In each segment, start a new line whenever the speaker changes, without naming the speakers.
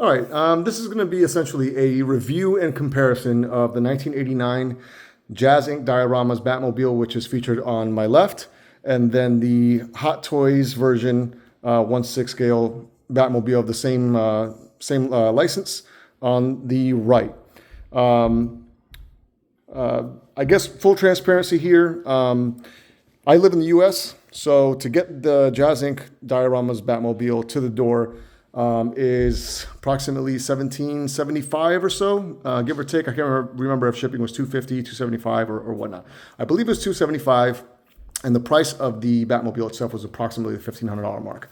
All right, this is going to be essentially a review and comparison of the 1989 Jazzinc Dioramas Batmobile, which is featured on my left, and then the Hot Toys version 1/6 scale Batmobile of the same license on the right. Um, I guess full transparency here. I live in the U.S., so to get the Jazzinc Dioramas Batmobile to the door is approximately 1775 or so, give or take. I can't remember if shipping was 250, 275, or whatnot. I believe it was 275, and the price of the Batmobile itself was approximately the $1,500 mark.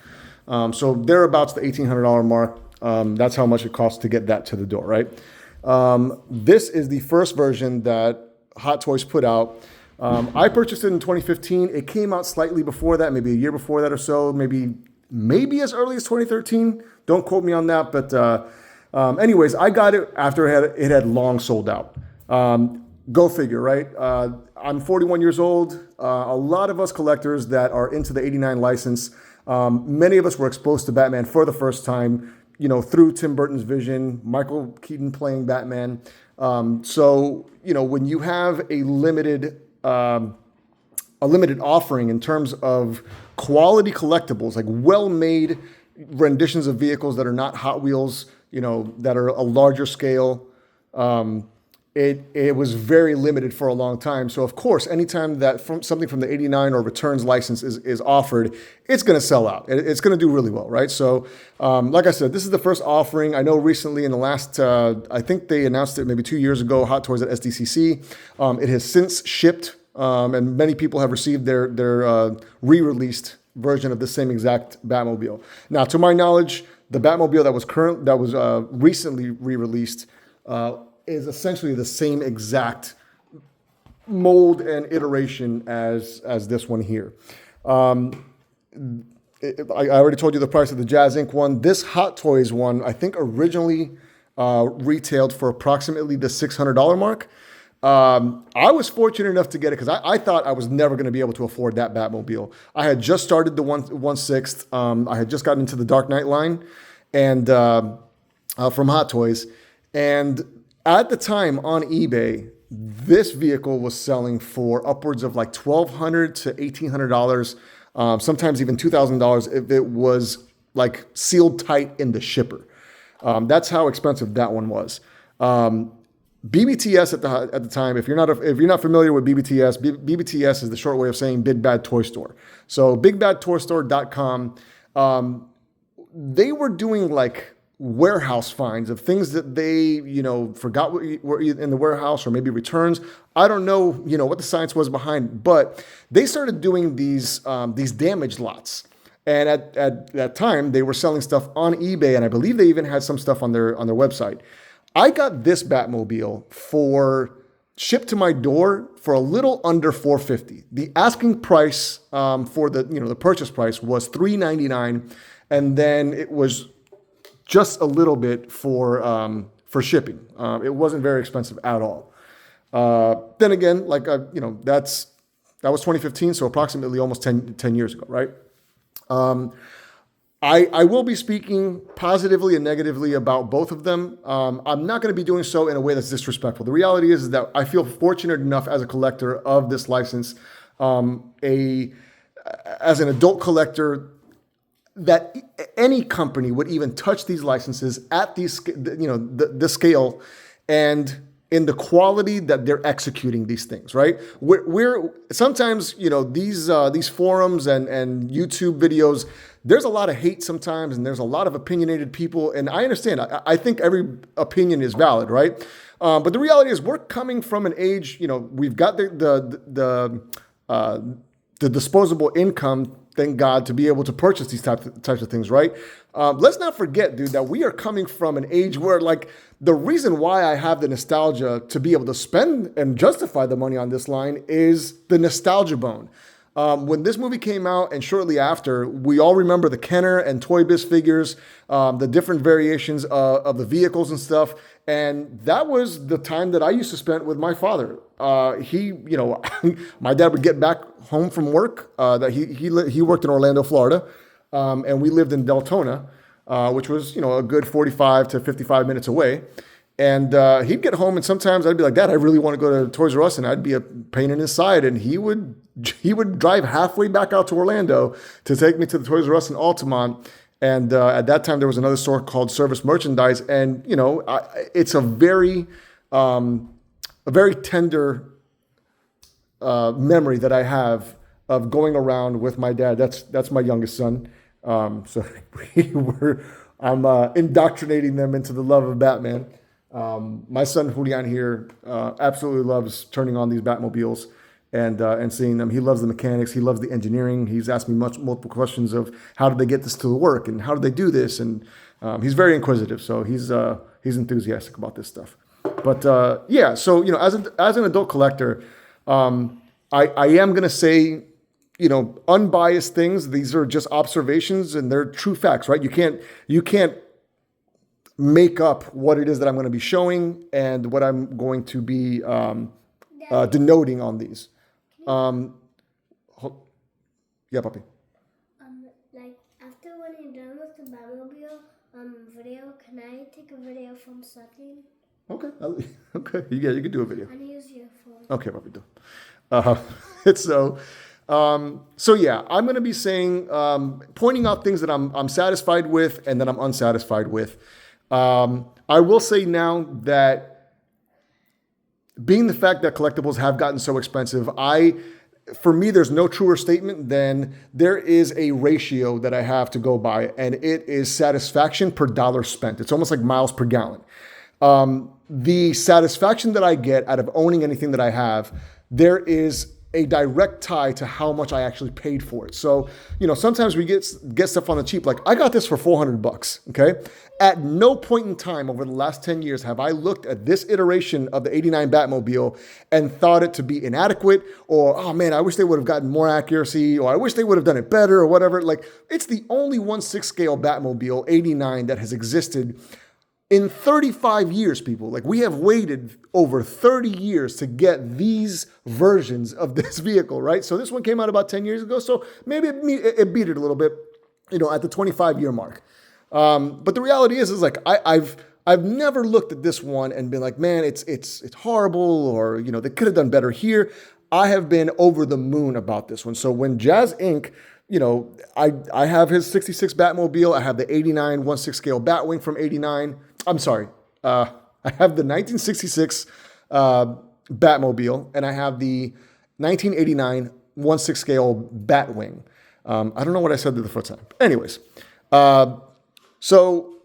So thereabouts the $1,800 mark. That's how much it costs to get that to the door, right? This is the first version that Hot Toys put out. I purchased it in 2015. It came out slightly before that, maybe a year before that or so, maybe as early as 2013. Don't quote me on that, but anyways, I got it after it had long sold out. Go figure, right? I'm 41 years old. A lot of us collectors that are into the 89 license, many of us were exposed to Batman for the first time, through Tim Burton's vision, Michael Keaton playing Batman. So, when you have a limited offering in terms of quality collectibles, like well-made renditions of vehicles that are not Hot Wheels, that are a larger scale. It was very limited for a long time. So of course, anytime that something from the 89 or returns license is offered, it's going to sell out. It's going to do really well, right? So like I said, this is the first offering. I know recently in the last, I think they announced it maybe 2 years ago, Hot Toys at SDCC. It has since shipped, and many people have received their re-released version of the same exact Batmobile. Now, to my knowledge, the Batmobile that was recently re-released is essentially the same exact mold and iteration as this one here. I already told you the price of the Jazzinc one. This Hot Toys one, I think originally retailed for approximately the $600 mark. I was fortunate enough to get it because I thought I was never going to be able to afford that Batmobile. I had just started the 1/6. I had just gotten into the Dark Knight line and from Hot Toys. And at the time on eBay, this vehicle was selling for upwards of like $1,200 to $1,800, sometimes even $2,000 if it was like sealed tight in the shipper. That's how expensive that one was. BBTS at the time, if you're not familiar with BBTS, BBTS is the short way of saying Big Bad Toy Store. So bigbadtoystore.com, they were doing like warehouse finds of things that they, forgot were in the warehouse or maybe returns. I don't know, what the science was behind, but they started doing these damaged lots. And at that time, they were selling stuff on eBay, and I believe they even had some stuff on their website. I got this Batmobile shipped to my door for a little under $450. The asking price for the purchase price was $399, and then it was just a little bit for shipping. It wasn't very expensive at all. Then again, that was 2015, so approximately almost 10 years ago, right? I will be speaking positively and negatively about both of them. I'm not going to be doing so in a way that's disrespectful. The reality is that I feel fortunate enough as a collector of this license, as an adult collector, that any company would even touch these licenses at the scale and in the quality that they're executing these things, right? We're sometimes, these forums and YouTube videos, there's a lot of hate sometimes, and there's a lot of opinionated people, and I understand. I think every opinion is valid, right? But the reality is we're coming from an age, we've got the disposable income, thank God, to be able to purchase these types of things, right? Let's not forget, dude, that we are coming from an age where, the reason why I have the nostalgia to be able to spend and justify the money on this line is the nostalgia bone. When this movie came out and shortly after, we all remember the Kenner and Toy Biz figures, the different variations of the vehicles and stuff. And that was the time that I used to spend with my father. My dad would get back home from work. That he worked in Orlando, Florida, and we lived in Deltona. which was, a good 45 to 55 minutes away. And he'd get home, and sometimes I'd be like, Dad, I really want to go to Toys R Us, and I'd be a pain in his side. And he would drive halfway back out to Orlando to take me to the Toys R Us in Altamont. And at that time, there was another store called Service Merchandise, and it's a very tender memory that I have of going around with my dad. That's my youngest son. So I'm indoctrinating them into the love of Batman. My son Julian here absolutely loves turning on these Batmobiles and seeing them. He loves the mechanics. He loves the engineering. He's asked me multiple questions of how did they get this to work and how did they do this. And he's very inquisitive, so he's enthusiastic about this stuff. But yeah, so as an adult collector, I am going to say, unbiased things. These are just observations and they're true facts, right? You can't make up what it is that I'm going to be showing and what I'm going to be denoting on these. Yeah, puppy.
Like after when you're done with the Batmobile video, can I take a video from something?
Okay. Okay. Yeah, you can do a video.
And use your phone.
Okay, puppy, do. So yeah, I'm going to be saying, pointing out things that I'm satisfied with and that I'm unsatisfied with. I will say now that being the fact that collectibles have gotten so expensive, for me, there's no truer statement than there is a ratio that I have to go by, and it is satisfaction per dollar spent. It's almost like miles per gallon. The satisfaction that I get out of owning anything that I have, there is a direct tie to how much I actually paid for it. So, sometimes we get stuff on the cheap. Like I got this for $400, okay? At no point in time over the last 10 years have I looked at this iteration of the 89 Batmobile and thought it to be inadequate or, oh man, I wish they would have gotten more accuracy or I wish they would have done it better or whatever. Like it's the only 1/6 scale Batmobile 89 that has existed in 35 years, people. Like we have waited over 30 years to get these versions of this vehicle, right? So this one came out about 10 years ago. So maybe it beat it a little bit, at the 25-year mark. But the reality is like I've never looked at this one and been like, man, it's horrible, or they could have done better here. I have been over the moon about this one. So when Jazzinc, I have his 66 Batmobile. I have the 89 1/6 scale Batwing from 89. I'm sorry. I have the 1966 Batmobile, and I have the 1989 1/6 scale Batwing. I don't know what I said the first time. Anyways, so,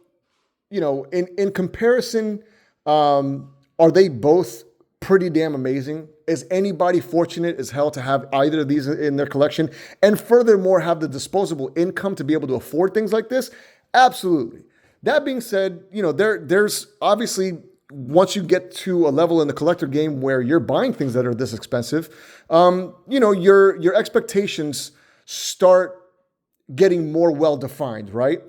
in comparison, are they both pretty damn amazing? Is anybody fortunate as hell to have either of these in their collection? And furthermore, have the disposable income to be able to afford things like this? Absolutely. That being said, there's obviously, once you get to a level in the collector game where you're buying things that are this expensive, your expectations start getting more well-defined, right?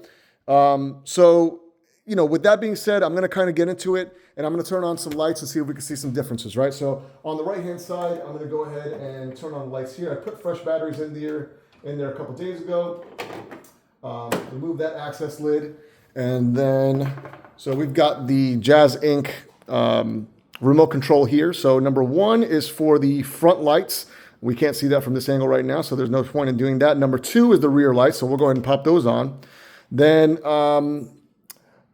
So, with that being said, I'm going to kind of get into it, and I'm going to turn on some lights and see if we can see some differences, right? So on the right-hand side, I'm going to go ahead and turn on the lights here. I put fresh batteries in there a couple days ago. Remove that access lid. And then, so we've got the Jazzinc remote control here. So number one is for the front lights. We can't see that from this angle right now, so there's no point in doing that. Number two is the rear lights, so we'll go ahead and pop those on. Then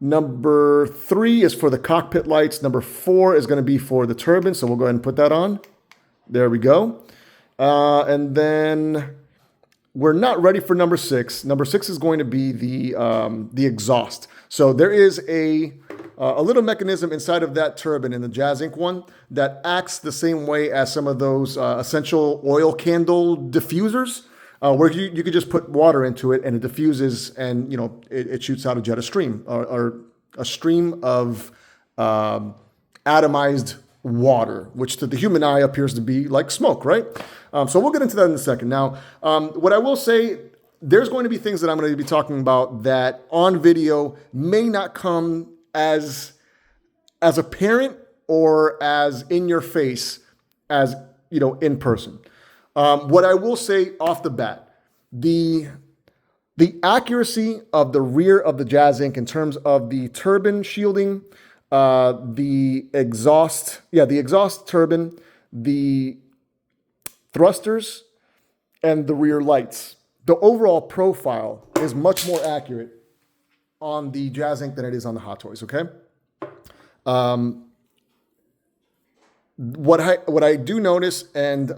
number three is for the cockpit lights. Number four is going to be for the turbine, so we'll go ahead and put that on. There we go. And then we're not ready for number six. Number six is going to be the exhaust. So there is a little mechanism inside of that turbine in the Jazzinc one that acts the same way as some of those essential oil candle diffusers, where you could just put water into it and it diffuses and it shoots out a jet of stream or a stream of atomized water, which to the human eye appears to be like smoke, right? So we'll get into that in a second. Now, what I will say, there's going to be things that I'm going to be talking about that on video may not come as apparent or as in your face as, in person. What I will say off the bat, the The accuracy of the rear of the Jazzinc in terms of the turbine shielding, the exhaust turbine, the thrusters, and the rear lights. The overall profile is much more accurate on the Jazzinc than it is on the Hot Toys, okay? What I do notice, and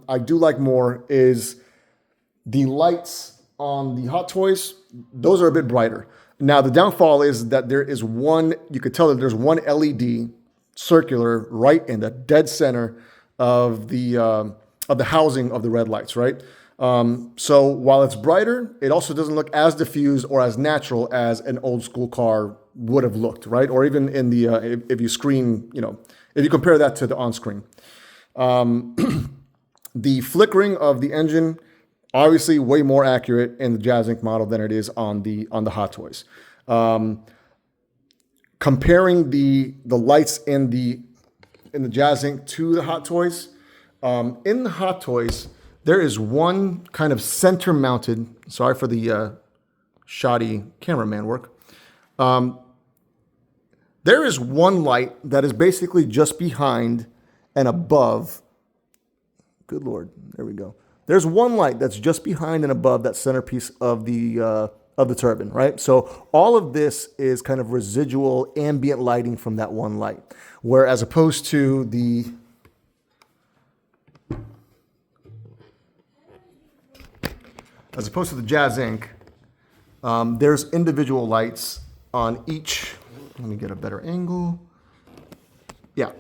I do like more, is the lights on the Hot Toys. Those are a bit brighter. Now, the downfall is that there is one, you could tell that there's one LED circular right in the dead center of the housing of the red lights, right? So while it's brighter, it also doesn't look as diffused or as natural as an old school car would have looked, right? Or even in the, if you screen, if you compare that to the on-screen. The flickering of the engine, obviously way more accurate in the Jazzinc model than it is on the Hot Toys. Comparing the lights in the Jazzinc to the Hot Toys, in the Hot Toys, there is one kind of center mounted, sorry for the shoddy cameraman work. There is one light that is basically just behind and above. Good Lord, there we go. There's one light that's just behind and above that centerpiece of the turbine, right? So all of this is kind of residual ambient lighting from that one light, where as opposed to the Jazzinc, there's individual lights on each. Let me get a better angle. Yeah.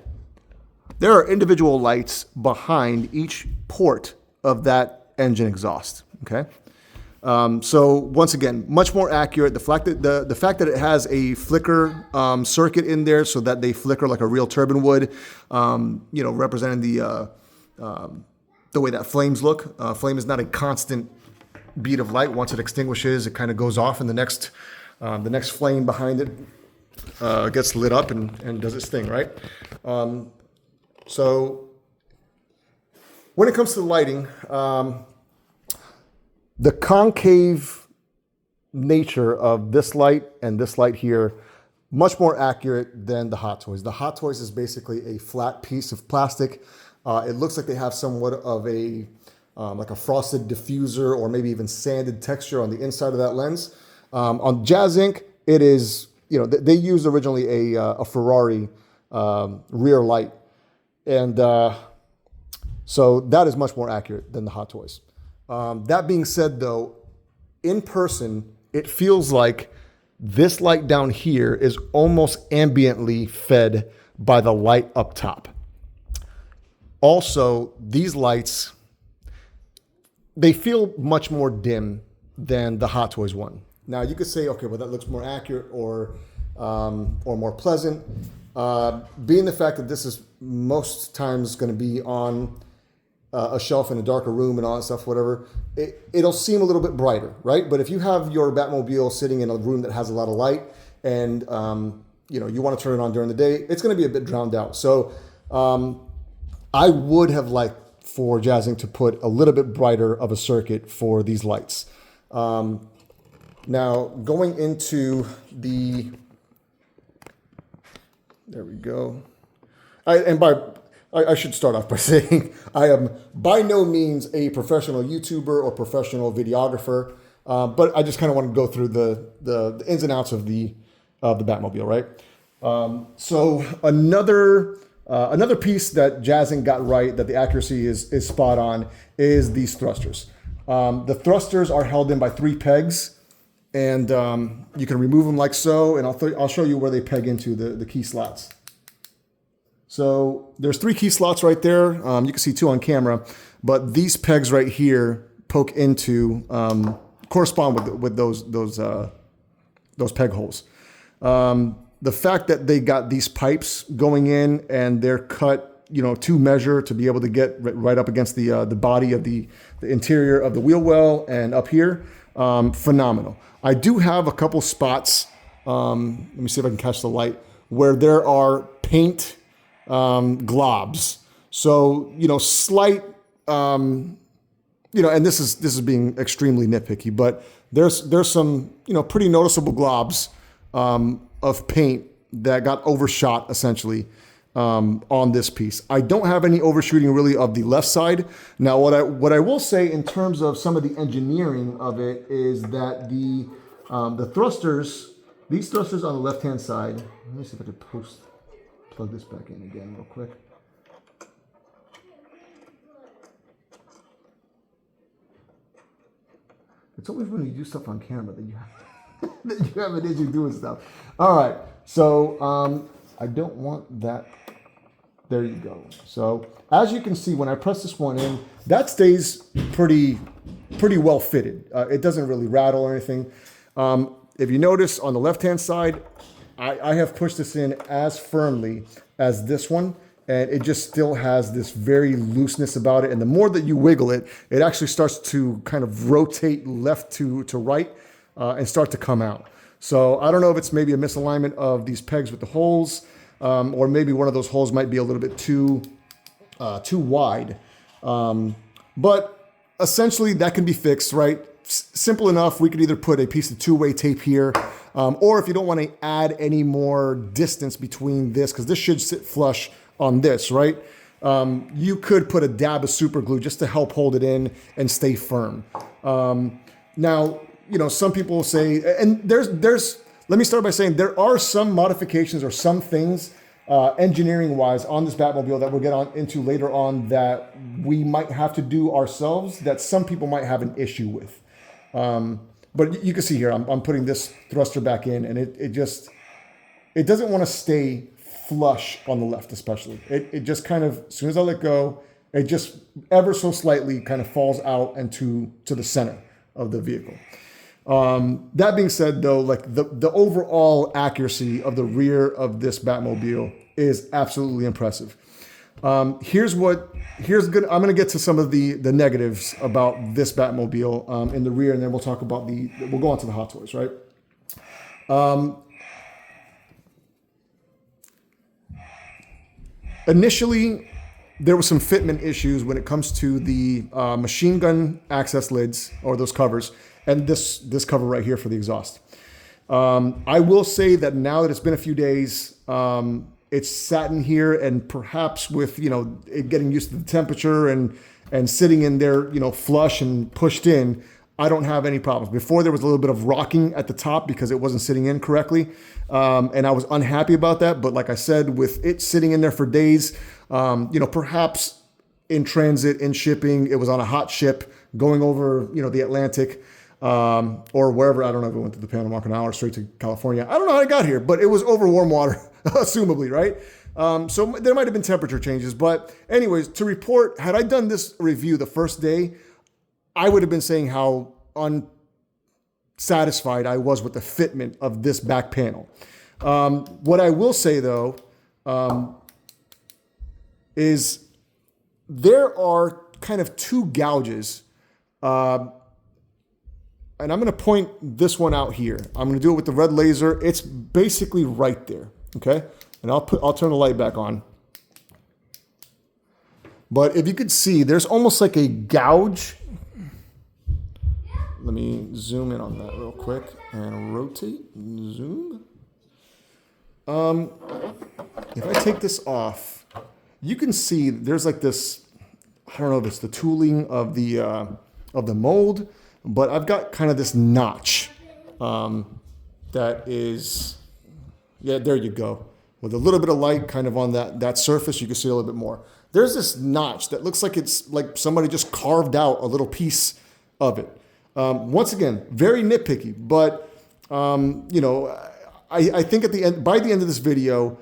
There are individual lights behind each port of that engine exhaust, okay? So once again, much more accurate. The fact that it has a flicker circuit in there so that they flicker like a real turbine would, representing the way that flames look. Flame is not a constant beat of light. Once it extinguishes, it kind of goes off, and the next flame behind it gets lit up and does its thing, right? So when it comes to the lighting, the concave nature of this light and this light here, much more accurate than the Hot Toys. The Hot Toys is basically a flat piece of plastic. It looks like they have somewhat of a like a frosted diffuser or maybe even sanded texture on the inside of that lens. On Jazzinc, it is, they used originally a Ferrari rear light. And so that is much more accurate than the Hot Toys. That being said, though, in person, it feels like this light down here is almost ambiently fed by the light up top. Also, these lights, they feel much more dim than the Hot Toys one. Now, you could say, okay, well, that looks more accurate or more pleasant. Being the fact that this is most times going to be on a shelf in a darker room and all that stuff, whatever, it'll seem a little bit brighter, right? But if you have your Batmobile sitting in a room that has a lot of light and, you want to turn it on during the day, it's going to be a bit drowned out. So I would have liked for Jazzinc to put a little bit brighter of a circuit for these lights. Now, going into there we go. I should start off by saying I am by no means a professional YouTuber or professional videographer, but I just kind of want to go through the ins and outs of the Batmobile, right? So another piece that Jazzinc got right, that the accuracy is spot on, is these thrusters. The thrusters are held in by 3 pegs, and you can remove them like so, and I'll show you where they peg into the key slots. So there's 3 key slots right there. You can see 2 on camera, but these pegs right here poke into, correspond with those peg holes. The fact that they got these pipes going in and they're cut, to measure to be able to get right up against the body of the interior of the wheel well and up here, phenomenal. I do have a couple spots, let me see if I can catch the light, where there are paint globs. So, slight, and this is being extremely nitpicky, but there's some, pretty noticeable globs of paint that got overshot essentially on this piece. I don't have any overshooting really of the left side. Now, what I will say in terms of some of the engineering of it is that the thrusters, these thrusters on the left-hand side, let me see if I could plug this back in again real quick. It's always when you do stuff on camera that you have, that you have an issue doing stuff. All right, so I don't want that. There you go. So as you can see, when I press this one in, that stays pretty well fitted. It doesn't really rattle or anything. If you notice on the left-hand side, I have pushed this in as firmly as this one, and it just still has this very looseness about it. And the more that you wiggle it, it actually starts to kind of rotate left to right and start to come out. So I don't know if it's maybe a misalignment of these pegs with the holes, or maybe one of those holes might be a little bit too wide. But essentially that can be fixed, right? Simple enough. We could either put a piece of two-way tape here, or if you don't want to add any more distance between this, because this should sit flush on this, right? You could put a dab of super glue just to help hold it in and stay firm. Now, some people say, and let me start by saying there are some modifications or some things engineering-wise on this Batmobile that we'll get into later on that we might have to do ourselves that some people might have an issue with. But you can see here, I'm putting this thruster back in, and it doesn't want to stay flush on the left, especially. It just kind of, as soon as I let go, it just ever so slightly kind of falls out and to the center of the vehicle. That being said, though, like the overall accuracy of the rear of this Batmobile is absolutely impressive. Here's good. I'm going to get to some of the negatives about this Batmobile in the rear, and then we'll talk about we'll go on to the Hot Toys, right? Initially, there were some fitment issues when it comes to the machine gun access lids, or those covers, and this cover right here for the exhaust. I will say that now that it's been a few days, it's sat in here, and perhaps with it getting used to the temperature and sitting in there flush and pushed in, I don't have any problems. Before, there was a little bit of rocking at the top because it wasn't sitting in correctly, and I was unhappy about that. But like I said, with it sitting in there for days, perhaps in transit, in shipping, it was on a hot ship going over the Atlantic, or wherever. I don't know if it went to the Panama Canal or straight to California. I don't know how it got here, but it was over warm water, assumably, right? So there might have been temperature changes. But anyways, to report, had I done this review the first day, I would have been saying how unsatisfied I was with the fitment of this back panel. What I will say, though, is there are kind of two gouges, and I'm going to point this one out here. I'm going to do it with the red laser. It's basically right there, okay? And I'll turn the light back on. But if you could see, there's almost like a gouge. Let me zoom in on that real quick and rotate, zoom. If I take this off, you can see there's like this, I don't know if it's the tooling of the mold, but I've got kind of this notch that is, yeah, there you go. With a little bit of light kind of on that surface, you can see a little bit more. There's this notch that looks like it's like somebody just carved out a little piece of it. Once again, very nitpicky, but I think by the end of this video,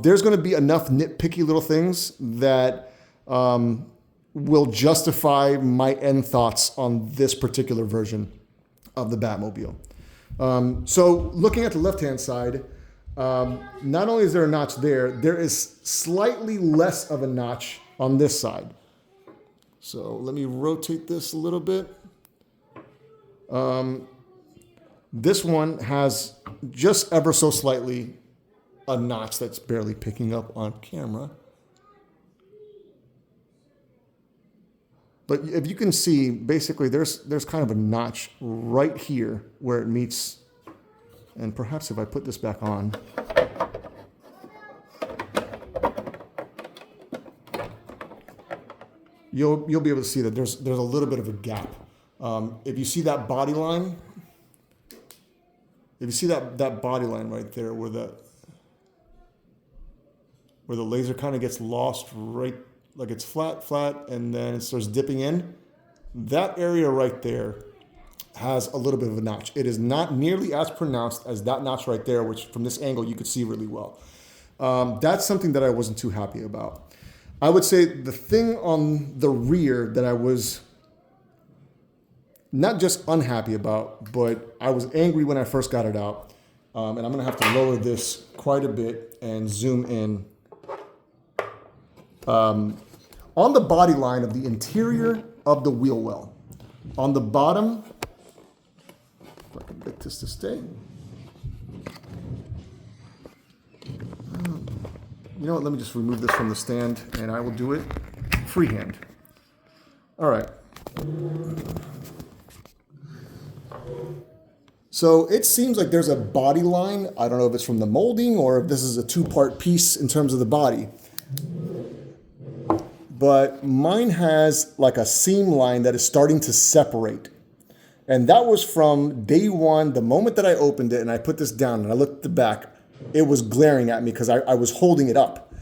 there's going to be enough nitpicky little things that will justify my end thoughts on this particular version of the Batmobile. So looking at the left-hand side, not only is there a notch there is slightly less of a notch on this side. So let me rotate this a little bit. This one has just ever so slightly a notch that's barely picking up on camera. But if you can see, basically there's kind of a notch right here where it meets, and perhaps if I put this back on, you'll be able to see that there's a little bit of a gap. If you see that body line, if you see that body line right there where the laser kind of gets lost, right, like it's flat, and then it starts dipping in, that area right there has a little bit of a notch. It is not nearly as pronounced as that notch right there, which from this angle you could see really well. That's something that I wasn't too happy about. I would say the thing on the rear that I was not just unhappy about, but I was angry when I first got it out. And I'm gonna have to lower this quite a bit and zoom in. On the body line of the interior of the wheel well, on the bottom, if I can get this to stay. You know what, let me just remove this from the stand and I will do it freehand. All right. So it seems like there's a body line. I don't know if it's from the molding or if this is a two-part piece in terms of the body. But mine has like a seam line that is starting to separate. And that was from day one, the moment that I opened it and I put this down and I looked at the back, it was glaring at me because I was holding it up.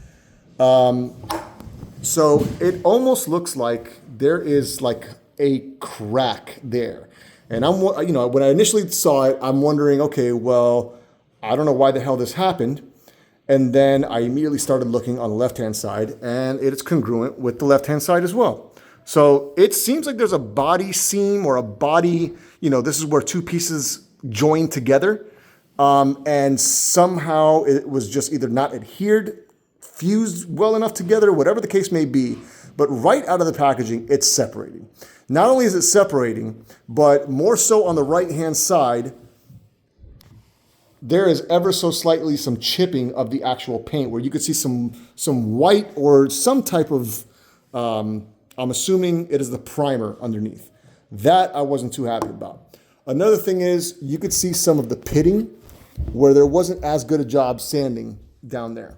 So it almost looks like there is like a crack there. And when I initially saw it, I'm wondering, okay, well, I don't know why the hell this happened. And then I immediately started looking on the left-hand side and it's congruent with the left-hand side as well. So it seems like there's a body seam or a body, this is where two pieces join together. And somehow it was just either not adhered, fused well enough together, whatever the case may be. But right out of the packaging, it's separating. Not only is it separating, but more so on the right-hand side, there is ever so slightly some chipping of the actual paint where you could see some white or some type of, I'm assuming it is the primer underneath. That I wasn't too happy about. Another thing is you could see some of the pitting where there wasn't as good a job sanding down there.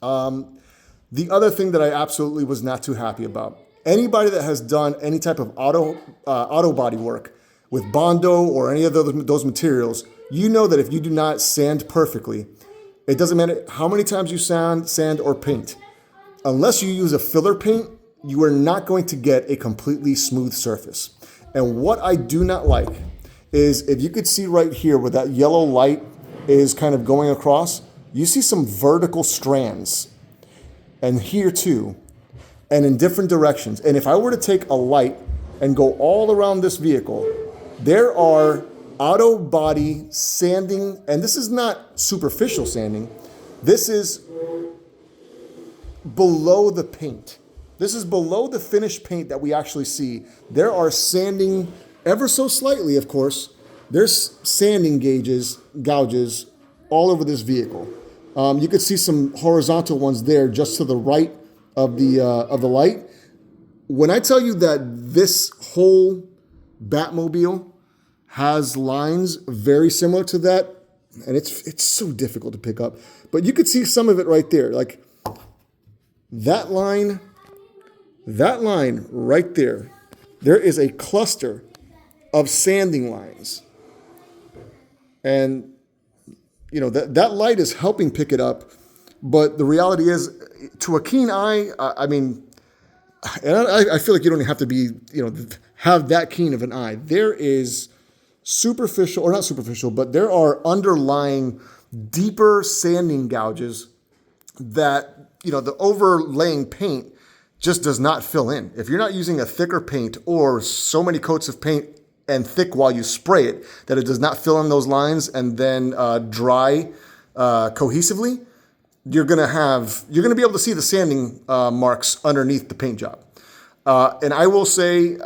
The other thing that I absolutely was not too happy about, anybody that has done any type of auto body work with Bondo or any of those materials, you know that if you do not sand perfectly, it doesn't matter how many times you sand or paint. Unless you use a filler paint, you are not going to get a completely smooth surface. And what I do not like is if you could see right here where that yellow light is kind of going across, you see some vertical strands. And here too, and in different directions. And if I were to take a light and go all around this vehicle, there are auto body sanding, and this is not superficial sanding. This is below the paint. This is below the finished paint that we actually see. There are sanding ever so slightly, of course. There's sanding gouges all over this vehicle. You could see some horizontal ones there just to the right of the light. When I tell you that this whole Batmobile has lines very similar to that, and it's so difficult to pick up, but you could see some of it right there. Like that line right there, there is a cluster of sanding lines. And that light is helping pick it up, but the reality is, to a keen eye, and I feel like you don't have to be, have that keen of an eye. There is superficial, or not superficial, but there are underlying deeper sanding gouges that, the overlaying paint just does not fill in. If you're not using a thicker paint or so many coats of paint and thick while you spray it, that it does not fill in those lines and then dry cohesively, you're gonna be able to see the sanding marks underneath the paint job. And I will say,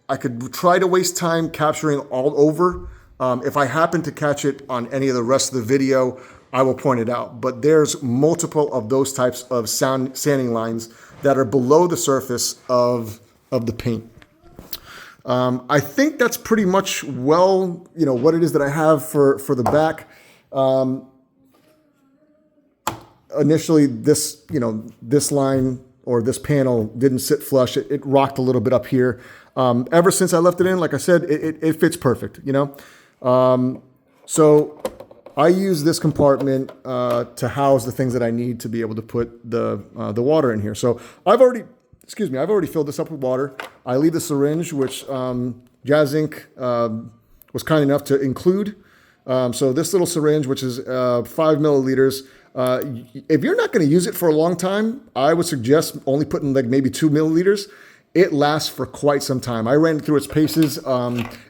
I could try to waste time capturing all over. If I happen to catch it on any of the rest of the video, I will point it out. But there's multiple of those types of sanding lines that are below the surface of of the paint. I think that's pretty much what it is that I have for the back. Initially, this line or this panel didn't sit flush. It rocked a little bit up here. Ever since I left it in, like I said, it fits perfect, So I use this compartment to house the things that I need to be able to put the water in here. So I've already filled this up with water. I leave the syringe, which Jazzinc was kind enough to include. So this little syringe, which is 5 milliliters, if you're not going to use it for a long time, I would suggest only putting like maybe 2 milliliters. It lasts for quite some time. I ran through its paces.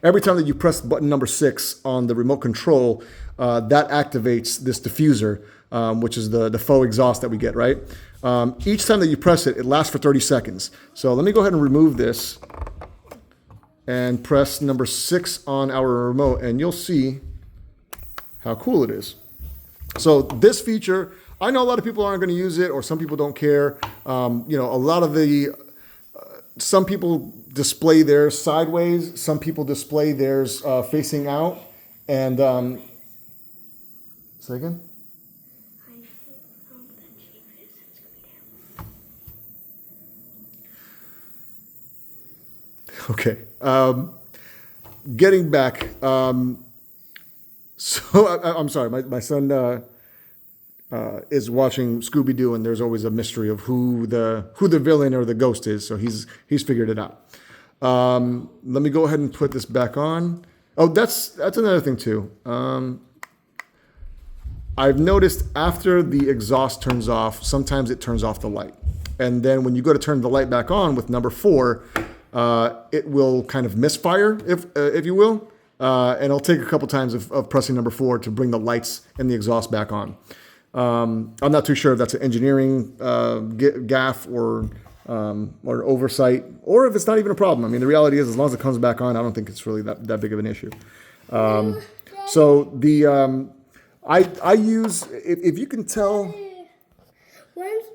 Every time that you press button number 6 on the remote control, that activates this diffuser, which is the faux exhaust that we get, right? Each time that you press it, it lasts for 30 seconds. So let me go ahead and remove this and press number 6 on our remote, and you'll see how cool it is. So this feature, I know a lot of people aren't going to use it, or some people don't care. Some people display theirs sideways. Some people display theirs facing out. And say again? Okay. Getting back. I'm sorry. My son is watching Scooby-Doo, and there's always a mystery of who the villain or the ghost is. So he's figured it out. Let me go ahead and put this back on. Oh, that's another thing too. I've noticed after the exhaust turns off, sometimes it turns off the light, and then when you go to turn the light back on with number 4, it will kind of misfire, if you will, and it'll take a couple times of pressing number 4 to bring the lights and the exhaust back on. I'm not too sure if that's an engineering gaffe or oversight, or if it's not even a problem. I mean, the reality is, as long as it comes back on, I don't think it's really that big of an issue. So the I use, if you can tell.
When's